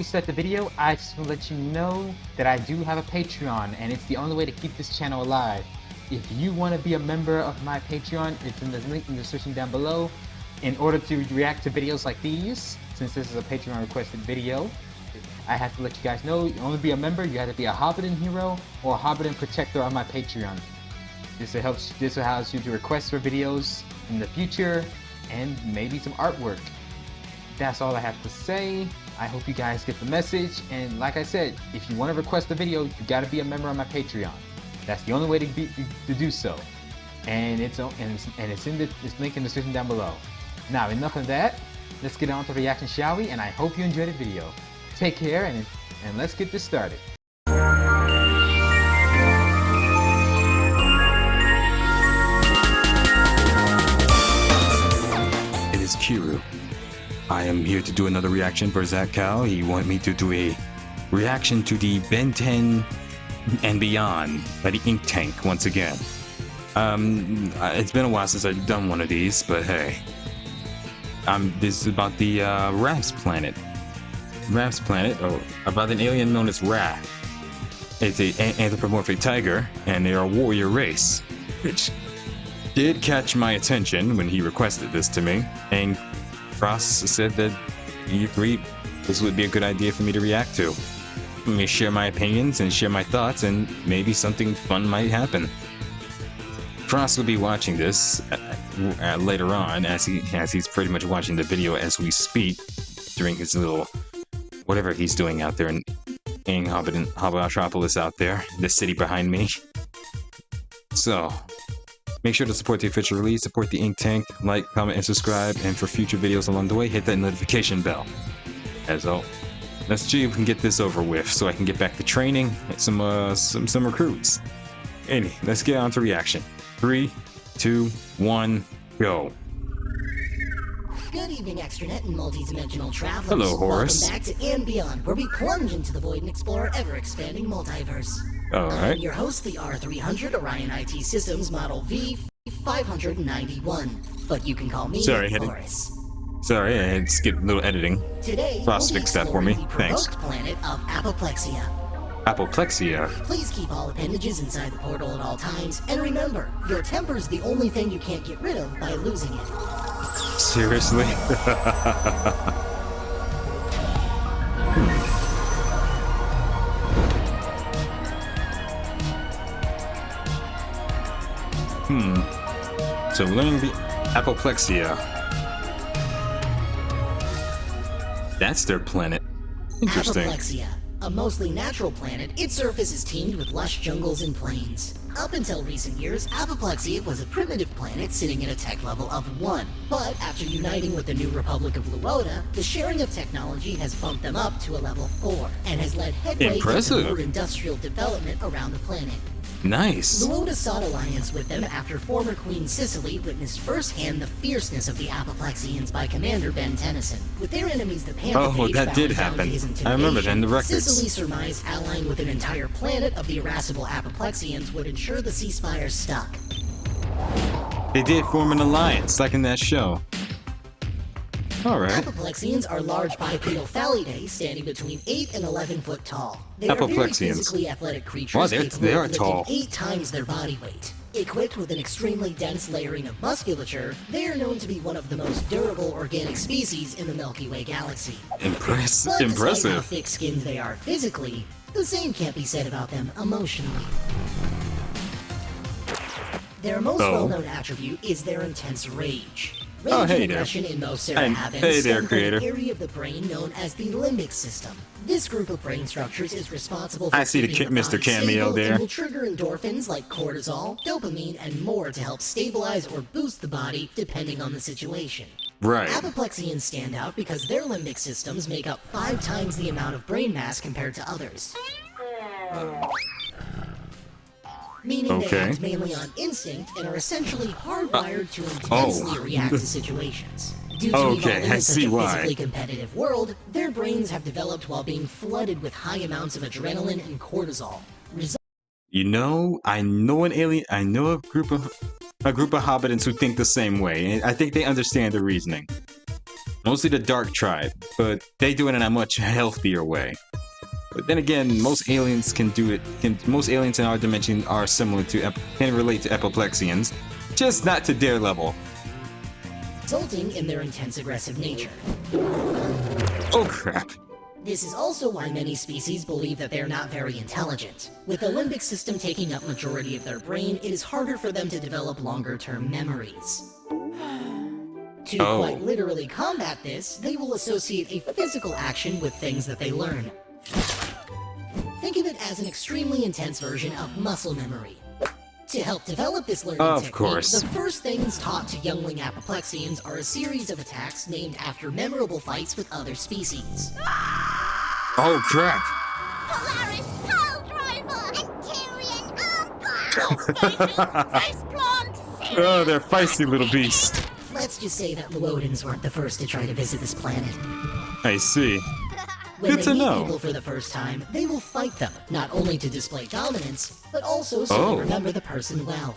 we start the video, I just want to let you know that I do have a Patreon, and it's the only way to keep this channel alive. If you want to be a member of my Patreon, it's in the link in the description down below. In order to react to videos like these, since this is a Patreon requested video, I have to let you guys know, you only be a member, you have to be a Hobidon hero or a Hobidon protector on my Patreon. This allows you to request for videos in the future and maybe some artwork. That's all I have to say. I hope you guys get the message, and like I said, if you want to request a video, you got to be a member on my Patreon. That's the only way to do so. And it's in this link in the description down below. Now, enough of that. Let's get on to the reaction, shall we? And I hope you enjoyed the video. Take care, and let's get this started. It is Keru. I am here to do another reaction for Zach Cow. He wanted me to do a reaction to the Ben 10 and Beyond by the Ink Tank once again. It's been a while since I've done one of these, but hey. This is about the Rath's planet. Rath's planet, about an alien known as Rath. It's an anthropomorphic tiger, and they are a warrior race, which did catch my attention when he requested this to me, and Frost said that he agreed this would be a good idea for me to react to. Let me share my opinions and share my thoughts, and maybe something fun might happen. Frost will be watching this later on, as he's pretty much watching the video as we speak during his little whatever he's doing out there in Hobidotropolis out there, the city behind me. So, make sure to support the official release, support the Ink Tank, like, comment, and subscribe, and for future videos along the way, hit that notification bell. As well, let's see if we can get this over with, so I can get back to training some recruits. Anyway, let's get on to reaction. 3, 2, 1, go. Good evening, extranet and multi-dimensional travelers. Hello, Horace. Welcome back to And Beyond, where we plunge into the void and explore our ever-expanding multiverse. Alright. I'm your host, the R300 Orion IT Systems Model V591, but you can call me Horace. Sorry, I had to skip a little editing. Today, Frost fixed that for me. Thanks. The planet of Apoplexia. Apoplexia. Please keep all appendages inside the portal at all times, and remember, your temper's the only thing you can't get rid of by losing it. Seriously? So learning the apoplexia. That's their planet. Interesting. Apoplexia, a mostly natural planet, its surface is teemed with lush jungles and plains. Up until recent years, Apoplexia was a primitive planet sitting at a tech level of 1. But after uniting with the new Republic of Luoda, the sharing of technology has bumped them up to a level 4, and has led headway into more industrial development around the planet. Nice. Luoda sought alliance with them after former Queen Sicily witnessed firsthand the fierceness of the Apoplexians by Commander Ben Tennyson. With their enemies the Panthephage that did happen. I remember that in the records. Sicily surmised allying with an entire planet of the irascible Apoplexians would ensure the ceasefire stuck. They did form an alliance, like in that show. Alright. Apoplexians are large bipedal Thalidae standing between 8 and 11 foot tall. They are very physically athletic creatures. Wow, they are tall. 8 times their body weight. Equipped with an extremely dense layering of musculature, they are known to be one of the most durable organic species in the Milky Way galaxy. Impressive. But despite how thick-skinned they are physically, the same can't be said about them emotionally. Their most well-known attribute is their intense rage. Rage and aggression in Nocera habits stem from an area of the brain known as the limbic system. This group of brain structures is responsible for keeping the body stable and will trigger endorphins like cortisol, dopamine, and more to help stabilize or boost the body depending on the situation. Right. Apoplexians stand out because their limbic systems make up 5 times the amount of brain mass compared to others. Meaning they act mainly on instinct and are essentially hardwired to intensely react to situations. Due to evolving in such a physically competitive world, their brains have developed while being flooded with high amounts of adrenaline and cortisol. You know, I know an alien. I know a group of Hobidons who think the same way, and I think they understand the reasoning. Mostly the Dark Tribe, but they do it in a much healthier way. But then again, most aliens can do it. Most aliens in our dimension are similar to, can relate to Apoplexians, just not to their level. Resulting in their intense aggressive nature. Oh crap. This is also why many species believe that they're not very intelligent. With the limbic system taking up majority of their brain, it is harder for them to develop longer-term memories. To quite literally combat this, they will associate a physical action with things that they learn. Think of it as an extremely intense version of muscle memory. To help develop this learning technique, the first things taught to youngling Apoplexians are a series of attacks named after memorable fights with other species. Oh crap! Polaris Pole Driver and Tyrian Arm Face Plant! Oh, they're feisty little beasts. Let's just say that Luodans weren't the first to try to visit this planet. I see. When Good they to meet know. people for the first time, they will fight them, not only to display dominance, but also so they remember the person well.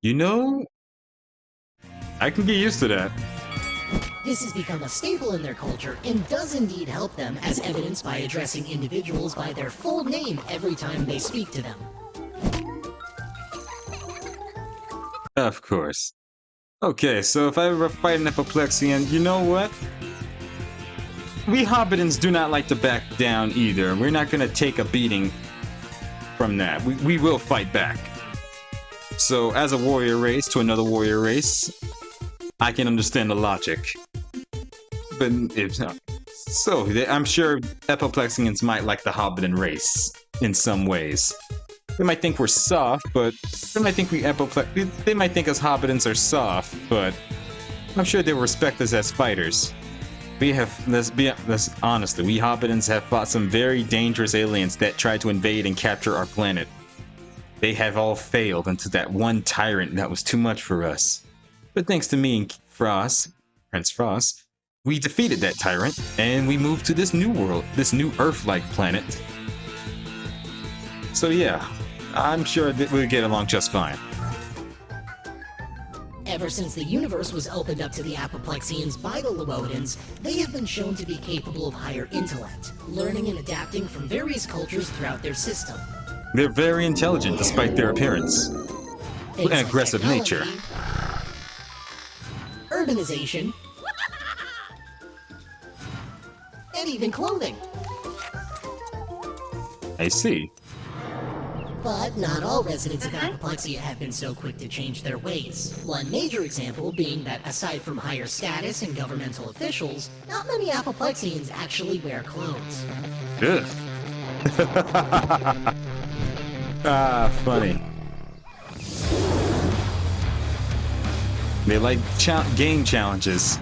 You know, I can get used to that. This has become a staple in their culture and does indeed help them, as evidenced by addressing individuals by their full name every time they speak to them. Of course. Okay, so if I ever fight an Apoplexian, you know what? We Hobidons do not like to back down either. We're not going to take a beating from that. We will fight back. So, as a warrior race to another warrior race, I can understand the logic. But if so, I'm sure Apoplexians might like the Hobidon race in some ways. They might think we're soft, but they might think they might think us Hobidons are soft, but I'm sure they'll respect us as fighters. Let's honestly, we Hobidons have fought some very dangerous aliens that tried to invade and capture our planet. They have all failed until that one tyrant that was too much for us. But thanks to me and Prince Frost, we defeated that tyrant, and we moved to this new world, this new Earth-like planet. So yeah, I'm sure that we'll get along just fine. Ever since the universe was opened up to the Apoplexians by the Luodans, they have been shown to be capable of higher intellect, learning and adapting from various cultures throughout their system. They're very intelligent despite their appearance and aggressive nature. Urbanization, and even clothing. I see. But not all residents of Apoplexia have been so quick to change their ways. One major example being that aside from higher status and governmental officials, not many Apoplexians actually wear clothes. Ugh. Ah, funny. They like game challenges.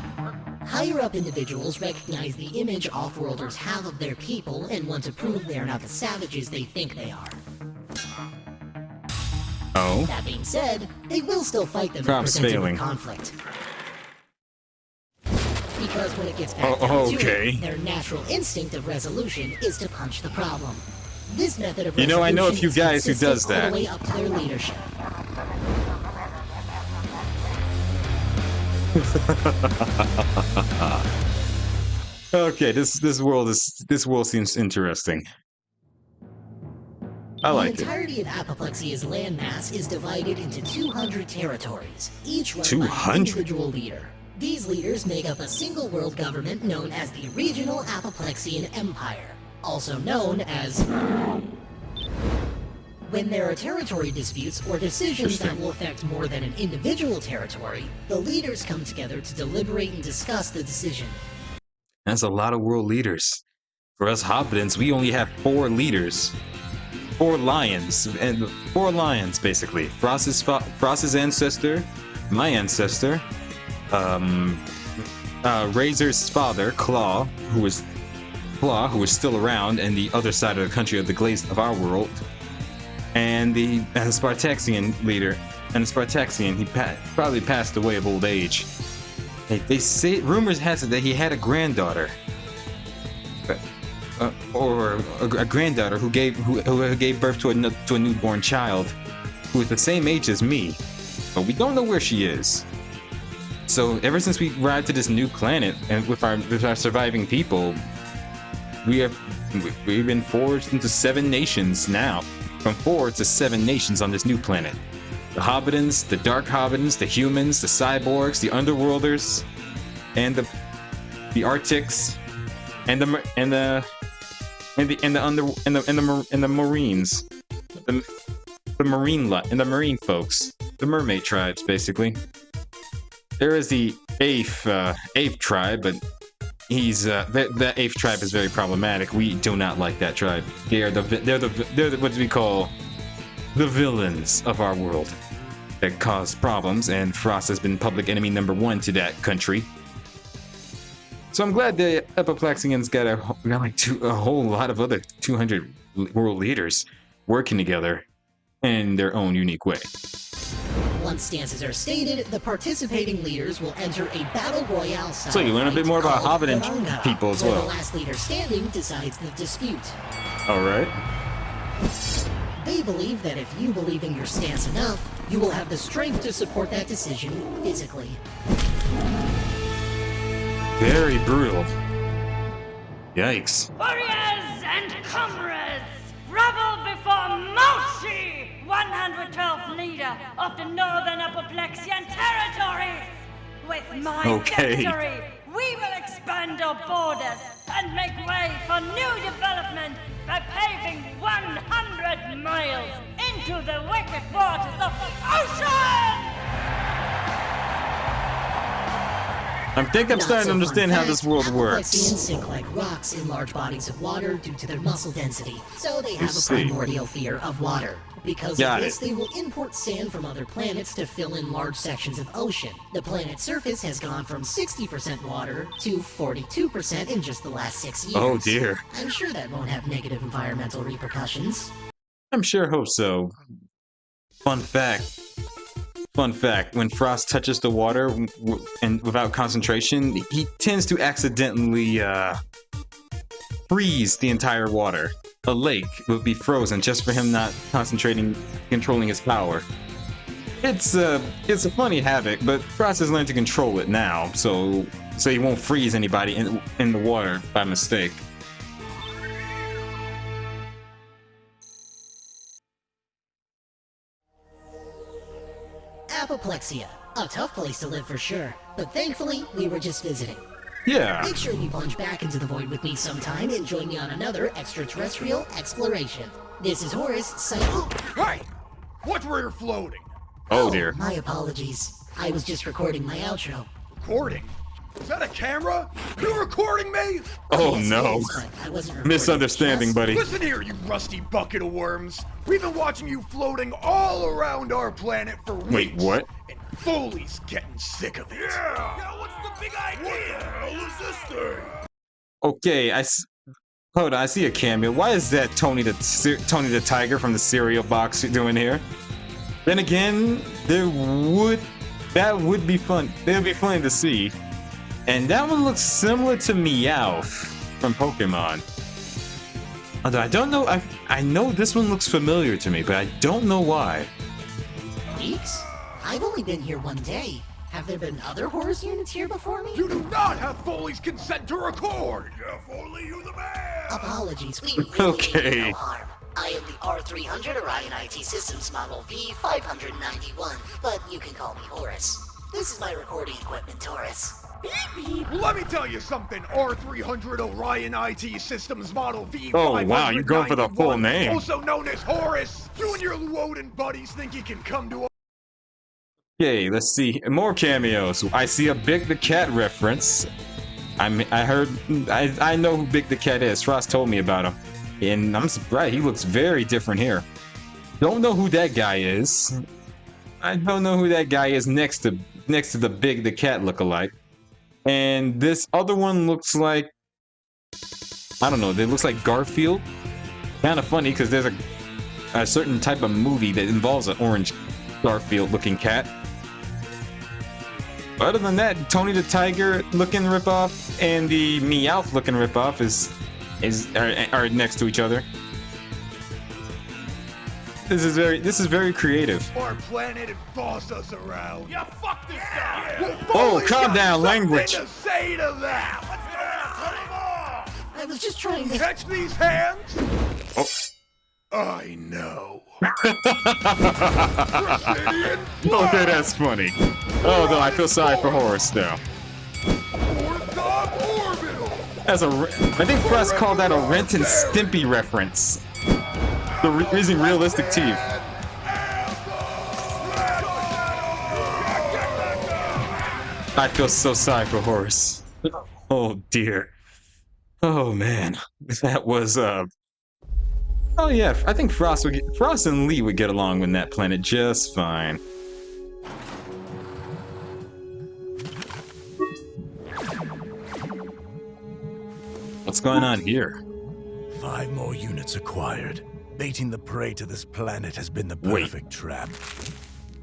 Higher up individuals recognize the image off-worlders have of their people and want to prove they are not the savages they think they are. Oh? That being said, they will still fight them if Crops presented failing. with conflict. Because when it gets back down to it, their natural instinct of resolution is to punch the problem. This method of resolution I know a few is guys who does consistent all that. the way up to their leadership. Okay, this world seems interesting. I like The it. entirety of Apoplexia's landmass is divided into 200 territories, each run by 200? an individual leader. These leaders make up a single world government known as the Regional Apoplexian Empire, also known as... When there are territory disputes or decisions that will affect more than an individual territory, the leaders come together to deliberate and discuss the decision. That's a lot of world leaders. For us Hobidons, we only have 4 leaders. 4 lions, and 4 lions basically. Frost's ancestor, my ancestor, Razor's father, Claw, who was still around in the other side of the country of the glaze of our world, and the Spartaxian leader. And the Spartaxian, he probably passed away of old age. They say rumors has it that he had a granddaughter. Or a granddaughter who gave birth to a newborn child who is the same age as me, but we don't know where she is. So ever since we arrived to this new planet and with our surviving people, we've been forged into 7 nations now. From 4 to 7 nations on this new planet. The Hobidons, the Dark Hobidons, the humans, the cyborgs, the underworlders, and the Arctics, and the Marines, the marine folks, the mermaid tribes, basically. There is the eighth tribe, but that eighth tribe is very problematic. We do not like that tribe. They're what we call the villains of our world that cause problems, and Frost has been public enemy number 1 to that country. So I'm glad the Epiplexians got a whole lot of other 200 world leaders working together in their own unique way. Once stances are stated, the participating leaders will enter a battle royale style. So you learn a bit more about Hobidon people as well. The last leader standing decides the dispute. All right. They believe that if you believe in your stance enough, you will have the strength to support that decision physically. Very brutal. Yikes. Warriors and comrades, revel before Mochi, 112th leader of the Northern Apoplexian territories. With my victory, we will expand our borders and make way for new development by paving 100 miles into the wicked waters of the ocean! I'm starting to understand how this world works. Apoplexians sink like rocks in large bodies of water due to their muscle density, so they have a primordial fear of water. Because of this, they will import sand from other planets to fill in large sections of ocean. The planet's surface has gone from 60% water to 42% in just the last 6 years. Oh dear. I'm sure that won't have negative environmental repercussions. I'm sure hope so. Fun fact, when Frost touches the water and without concentration, he tends to accidentally freeze the entire water. A lake would be frozen just for him not controlling his power. It's a funny habit, but Frost has learned to control it now, so he won't freeze anybody in the water by mistake. Apoplexia. A tough place to live for sure, but thankfully, we were just visiting. Yeah. Make sure you plunge back into the void with me sometime and join me on another extraterrestrial exploration. This is Horace, signing. Hey! Watch where you're floating! Oh dear. My apologies. I was just recording my outro. Recording? Is that a camera? You're recording me? Oh Yes, no. it is, but I wasn't recording Misunderstanding, just- buddy. Listen here, you rusty bucket of worms. We've been watching you floating all around our planet for weeks. Wait, what? And Foley's getting sick of it. Yeah, what's the big idea? What the hell is this thing? Okay, hold on, I see a cameo. Why is that Tony the Tiger from the cereal box doing here? Then again, that would be fun. That would be funny to see. And that one looks similar to Meowth from Pokemon. Although I don't know, I know this one looks familiar to me, but I don't know why. Weeks? I've only been here one day. Have there been other Horus units here before me? You do not have Foley's consent to record! Yeah, Foley, you the man! Apologies, we really Okay. mean no harm. I am the R300 Orion IT Systems Model V591, but you can call me Horus. This is my recording equipment, Taurus. Well, let me tell you something, R300 Orion IT Systems Model V591. Oh wow, you're going for the full name. Also known as Horus. You and your Luoden buddies think you can come to Okay, let's see more cameos. I see a Big the Cat reference. I know who Big the Cat is. Frost told me about him, and I'm surprised he looks very different here. Don't know who that guy is. I don't know who that guy is next to the Big the Cat lookalike. And this other one looks like, I don't know, it looks like Garfield. Kind of funny because there's a certain type of movie that involves an orange Garfield looking cat. Other than that, Tony the Tiger looking ripoff and the Meowth looking ripoff are next to each other. This is very creative. our planet and boss us around. You fucking this guy. Well, Oh, Foley's calm got down, something language. to say to that. What's going on? Come on. I was just trying to... Catch these hands. Oh. I know. Okay, that's funny. Oh, though I feel sorry for Horace now. I think Frost called that a Rent and Stimpy reference. Using realistic teeth. I feel so sorry for Horace. Oh dear. Oh man, that was Oh yeah, I think Frost and Lee would get along on that planet just fine. What's going on here? 5 more units acquired. Baiting the prey to this planet has been the perfect trap.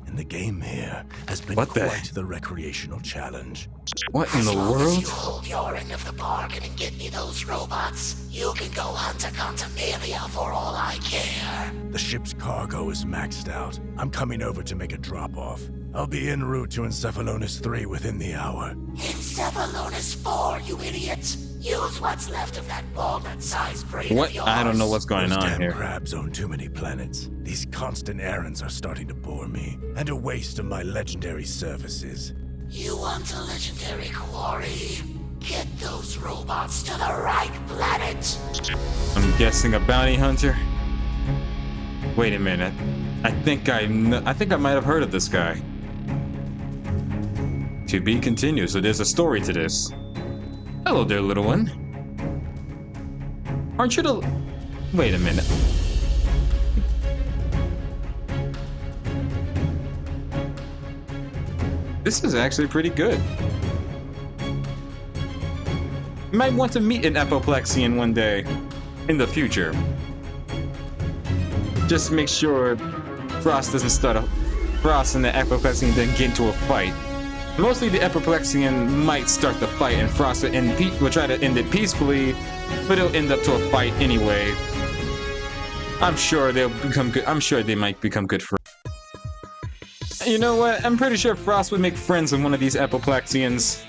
And the game here has been quite the recreational challenge. What in the As world? long as you hold your end of the bargain and get me those robots, you can go hunt a Contumelia for all I care. The ship's cargo is maxed out. I'm coming over to make a drop-off. I'll be en route to Encephalonis 3 within the hour. Encephalonis 4, you idiot! Use what's left of that walnut-sized brain What? of yours. I don't know what's going Those on damn here. crabs own too many planets. These constant errands are starting to bore me, and a waste of my legendary services. You want a legendary quarry? Get those robots to the right planet! I'm guessing a bounty hunter. Wait a minute. I think I might have heard of this guy. To be continued. So there's a story to this. Hello there, little one. Aren't you the... Wait a minute. This is actually pretty good. You might want to meet an Apoplexian one day in the future. Just make sure Frost doesn't start a... Frost and the Apoplexian then get into a fight. Mostly the Apoplexian might start the fight and Frost will try to end it peacefully, but it'll end up to a fight anyway. I'm sure they'll become good. I'm sure they might become good friends. You know what? I'm pretty sure Frost would make friends with one of these Apoplexians.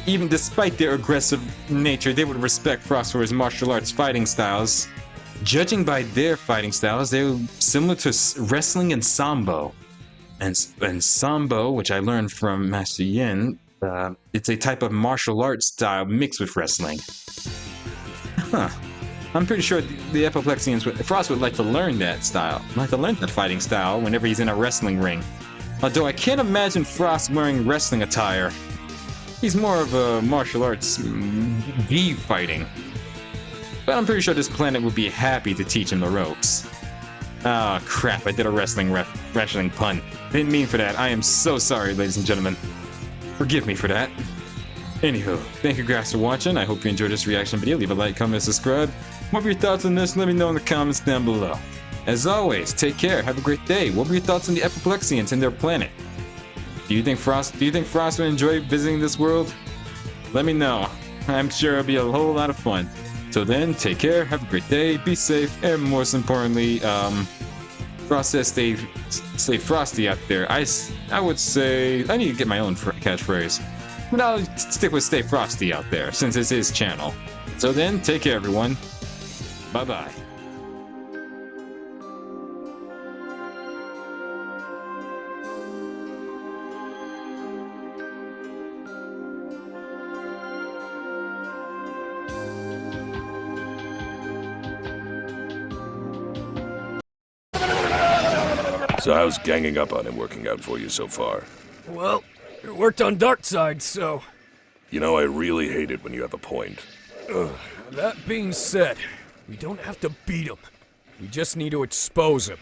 Even despite their aggressive nature, they would respect Frost for his martial arts fighting styles. Judging by their fighting styles, they're similar to wrestling and Sambo. And Sambo, which I learned from Master Yin, it's a type of martial arts style mixed with wrestling. Huh. I'm pretty sure the Apoplexians, Frost would like to learn that style. Like to learn that fighting style whenever he's in a wrestling ring. Although I can't imagine Frost wearing wrestling attire. He's more of a martial arts gi fighting. But I'm pretty sure this planet would be happy to teach him the ropes. Ah, crap, I did a wrestling pun. Didn't mean for that. I am so sorry, ladies and gentlemen. Forgive me for that. Anywho, thank you guys for watching. I hope you enjoyed this reaction video. Leave a like, comment, subscribe. What were your thoughts on this? Let me know in the comments down below. As always, take care. Have a great day. What were your thoughts on the Apoplexians and their planet? Do you think Frost would enjoy visiting this world? Let me know. I'm sure it'll be a whole lot of fun. Till then, take care, have a great day, be safe, and most importantly, Frost says stay frosty out there. I would say, I need to get my own catchphrase. But I'll stick with stay frosty out there, since it's his channel. So then, take care everyone. Bye-bye. So how's ganging up on him working out for you so far? Well, it worked on Darkseid, so... You know, I really hate it when you have a point. That being said, we don't have to beat him. We just need to expose him.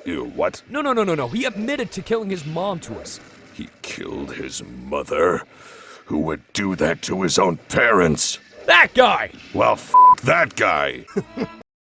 You what? No. He admitted to killing his mom to us. He killed his mother? Who would do that to his own parents? That guy! Well, that guy!